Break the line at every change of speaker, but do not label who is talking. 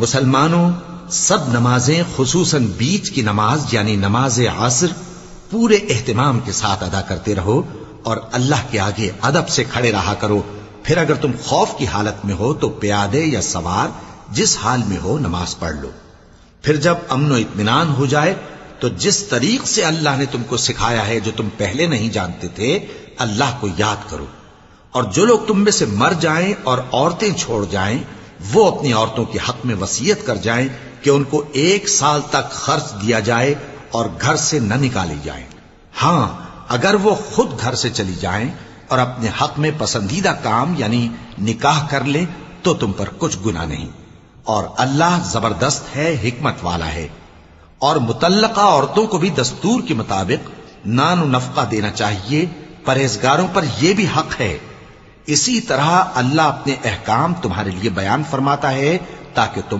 مسلمانوں، سب نمازیں خصوصاً بیچ کی نماز یعنی نماز عصر پورے اہتمام کے ساتھ ادا کرتے رہو اور اللہ کے آگے ادب سے کھڑے رہا کرو. پھر اگر تم خوف کی حالت میں ہو تو پیادے یا سوار جس حال میں ہو نماز پڑھ لو. پھر جب امن و اطمینان ہو جائے تو جس طریق سے اللہ نے تم کو سکھایا ہے جو تم پہلے نہیں جانتے تھے اللہ کو یاد کرو. اور جو لوگ تم میں سے مر جائیں اور عورتیں چھوڑ جائیں وہ اپنی عورتوں کے حق میں وصیت کر جائیں کہ ان کو 1 سال تک خرچ دیا جائے اور گھر سے نہ نکالی جائیں. ہاں اگر وہ خود گھر سے چلی جائیں اور اپنے حق میں پسندیدہ کام یعنی نکاح کر لیں تو تم پر کچھ گناہ نہیں. اور اللہ زبردست ہے، حکمت والا ہے. اور مطلقہ عورتوں کو بھی دستور کے مطابق نان و نفقہ دینا چاہیے. پرہیزگاروں پر یہ بھی حق ہے. اسی طرح اللہ اپنے احکام تمہارے لیے بیان فرماتا ہے تاکہ تم